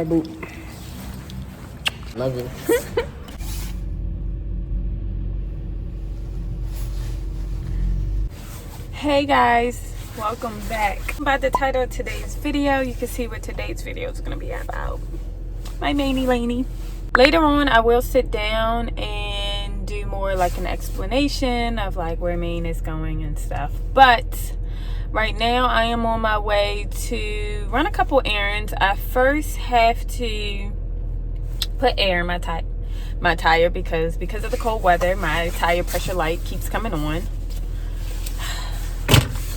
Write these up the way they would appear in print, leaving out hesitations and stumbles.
right, boo. Love you. Hey guys, welcome back. By the title of today's video, you can see what today's video is going to be about. My Maney Laney. Later on, I will sit down and do more like an explanation of like where Maine is going and stuff. But right now, I am on my way to run a couple errands. I first have to put air in my tire because of the cold weather, my tire pressure light keeps coming on.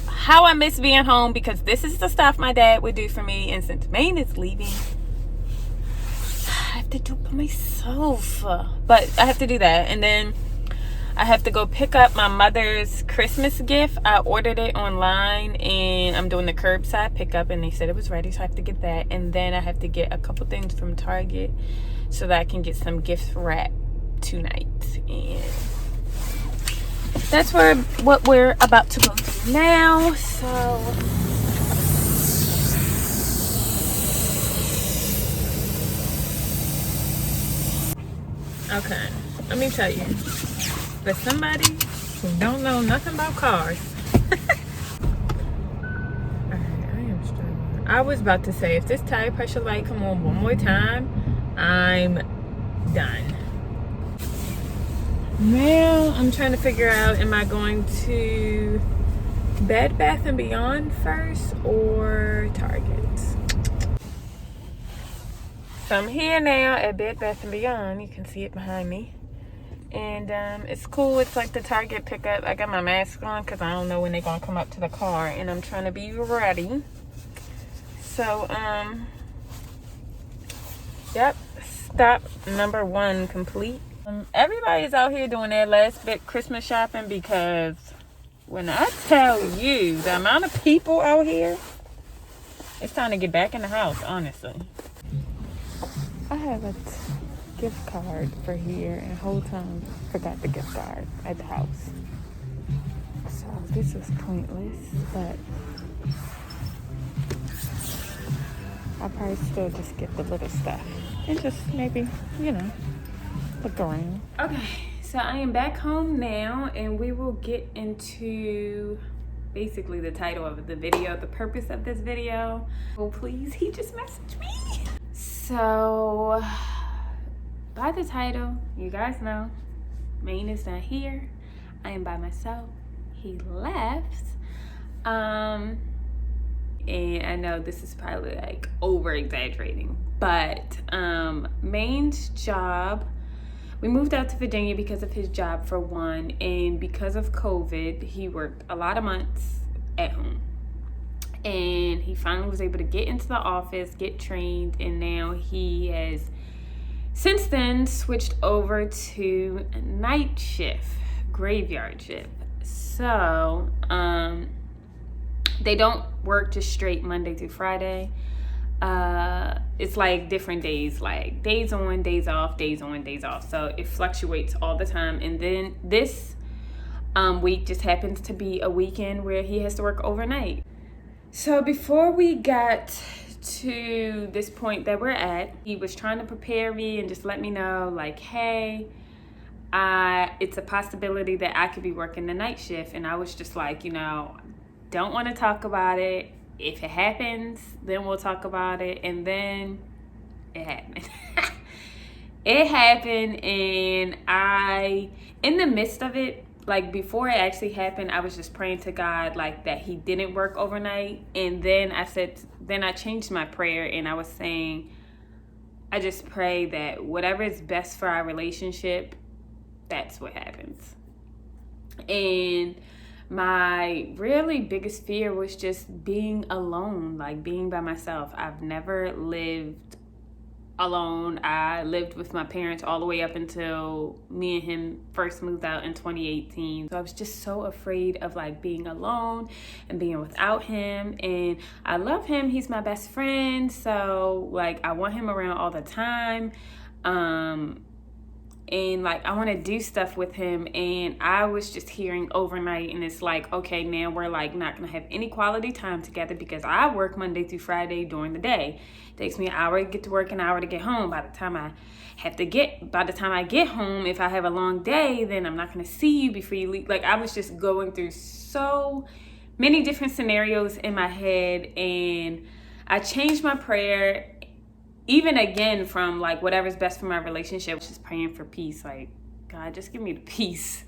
How I miss being home, because this is the stuff my dad would do for me, and since Maine is leaving, I have to do it by myself. But I have to do that, and then I have to go pick up my mother's Christmas gift. I ordered it online, and I'm doing the curbside pickup, and they said it was ready, so I have to get that. And then I have to get a couple things from Target so that I can get some gift wrap tonight. And that's what we're about to go through now. So okay, let me tell you, for somebody who don't know nothing about cars, alright, I am struggling. I was about to say, if this tire pressure light come on one more time, I'm done. Now I'm trying to figure out, am I going to Bed Bath & Beyond first or Target? So I'm here now at Bed Bath & Beyond. You can see it behind me. And it's cool. It's like the Target pickup. I got my mask on because I don't know when they're going to come up to the car. And I'm trying to be ready. So, yep. Stop number 1 complete. Everybody's out here doing their last bit Christmas shopping, because when I tell you the amount of people out here, it's time to get back in the house, honestly. I have a gift card for here, and the whole time forgot the gift card at the house. So this was pointless, but I'll probably still just get the little stuff and just maybe, look around. Okay, so I am back home now, and we will get into basically the title of the video, the purpose of this video. Oh please, he just messaged me. So by the title, you guys know Maine is not here. I am by myself. He left. And I know this is probably like over exaggerating, but Maine's job, we moved out to Virginia because of his job for one, and because of COVID, he worked a lot of months at home. And he finally was able to get into the office, get trained, and now he has since then switched over to night shift, graveyard shift. So, they don't work just straight Monday through Friday. It's like different days, like days on, days off, days on, days off. So it fluctuates all the time. And then this week just happens to be a weekend where he has to work overnight. So before we got to this point that we're at, he was trying to prepare me and just let me know, like, hey, it's a possibility that I could be working the night shift. And I was just like, don't want to talk about it. If it happens, then we'll talk about it. And then it happened. It happened, and in the midst of it, like before it actually happened, I was just praying to God like that he didn't work overnight. And then I changed my prayer, and I was saying, I just pray that whatever is best for our relationship, that's what happens. And my really biggest fear was just being alone, like being by myself. I've never lived alone. I lived with my parents all the way up until me and him first moved out in 2018. So I was just so afraid of like being alone and being without him. And I love him. He's my best friend. So like I want him around all the time. and like I want to do stuff with him, and I was just hearing overnight, and it's like, okay, now we're like not gonna have any quality time together because I work Monday through Friday during the day. It takes me an hour to get to work, an hour to get home. By the time I get home, if I have a long day, then I'm not gonna see you before you leave. Like, I was just going through so many different scenarios in my head, and I changed my prayer even again from like whatever's best for my relationship, just praying for peace. Like, God, just give me the peace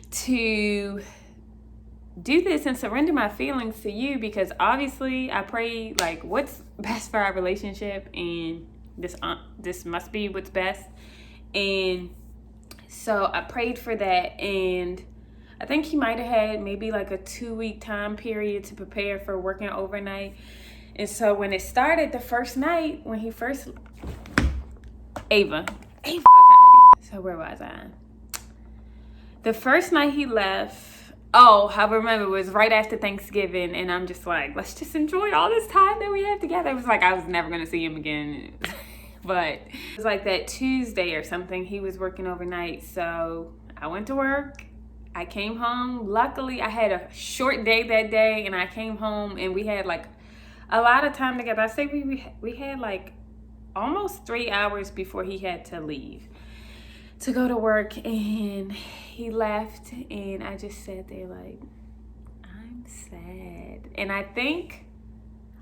to do this and surrender my feelings to you, because obviously I pray like what's best for our relationship, and this must be what's best. And so I prayed for that, and I think he might have had maybe like a 2-week time period to prepare for working overnight. And so when it started the first night, when he first... Ava. Okay. So where was I? The first night he left... Oh, I remember it was right after Thanksgiving. And I'm just like, let's just enjoy all this time that we have together. It was like I was never going to see him again. But it was like that Tuesday or something. He was working overnight. So I went to work. I came home. Luckily, I had a short day that day. And I came home and we had like a lot of time together. I say we had like almost 3 hours before he had to leave to go to work, and he left, and I just sat there like, I'm sad. And I think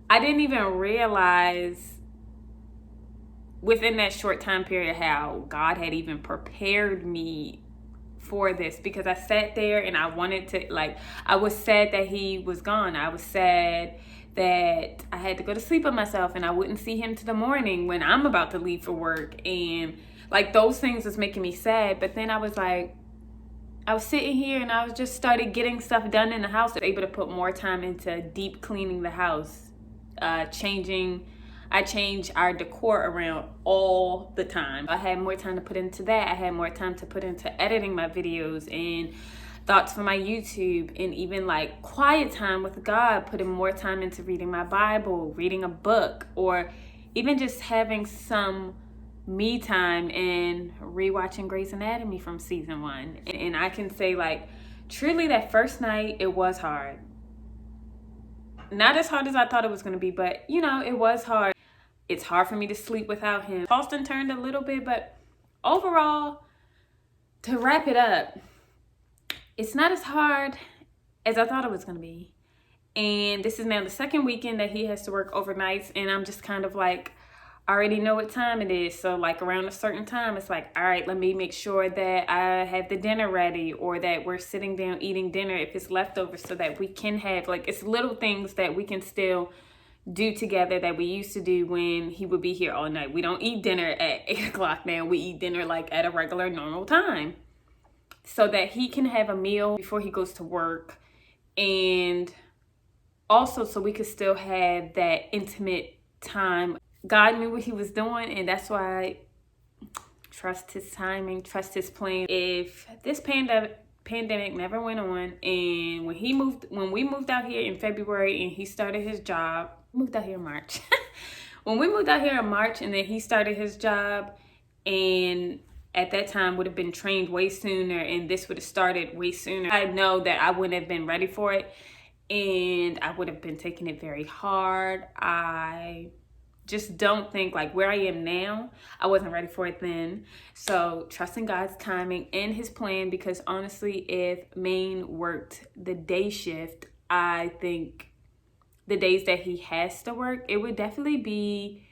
I didn't even realize within that short time period how God had even prepared me for this, because I sat there and I wanted to, like, I was sad that he was gone. I was sad that I had to go to sleep with myself and I wouldn't see him till the morning when I'm about to leave for work. And like those things was making me sad. But then I was like, I was sitting here and I was just started getting stuff done in the house. I was able to put more time into deep cleaning the house, I change our decor around all the time. I had more time to put into that. I had more time to put into editing my videos and thoughts for my YouTube, and even like quiet time with God, putting more time into reading my Bible, reading a book, or even just having some me time and rewatching Grey's Anatomy from season 1. And I can say like, truly that first night, it was hard. Not as hard as I thought it was going to be, but you know, it was hard. It's hard for me to sleep without him. Tossed and turned a little bit, but overall, to wrap it up, it's not as hard as I thought it was going to be. And this is now the second weekend that he has to work overnights, and I'm just kind of like, I already know what time it is. So like around a certain time, it's like, all right, let me make sure that I have the dinner ready, or that we're sitting down eating dinner if it's leftover, so that we can have, like, it's little things that we can still do together that we used to do when he would be here all night. We don't eat dinner at 8 o'clock now. We eat dinner like at a regular normal time, so that he can have a meal before he goes to work, and also so we could still have that intimate time. God knew what he was doing, and that's why I trust his timing, trust his plan. If this pandemic never went on, and when we moved out here in February and he started his job, moved out here in March. When we moved out here in March, and then he started his job, and at that time would have been trained way sooner, and this would have started way sooner, I know that I wouldn't have been ready for it, and I would have been taking it very hard. I just don't think, like, where I am now, I wasn't ready for it then. So trusting God's timing and his plan, because honestly, if Maine worked the day shift, I think the days that he has to work, it would definitely be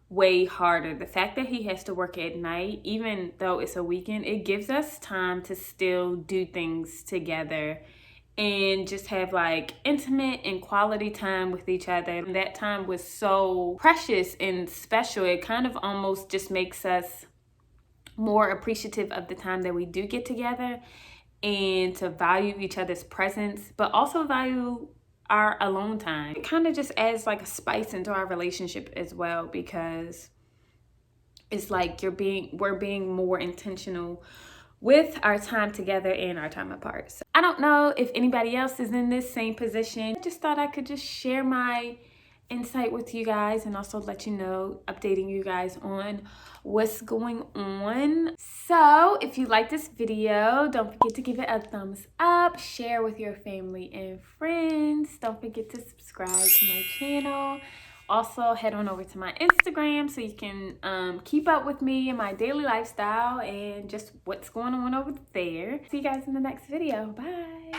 way harder. The fact that he has to work at night, even though it's a weekend, it gives us time to still do things together and just have like intimate and quality time with each other. And that time was so precious and special. It kind of almost just makes us more appreciative of the time that we do get together, and to value each other's presence, but also value our alone time. It kind of just adds like a spice into our relationship as well, because it's like we're being more intentional with our time together and our time apart. So I don't know if anybody else is in this same position. I just thought I could just share my insight with you guys and also let you know, updating you guys on what's going on. So if you like this video, don't forget to give it a thumbs up, share with your family and friends. Don't forget to subscribe to my channel. Also, head on over to my Instagram so you can keep up with me and my daily lifestyle and just what's going on over there. See you guys in the next video. Bye.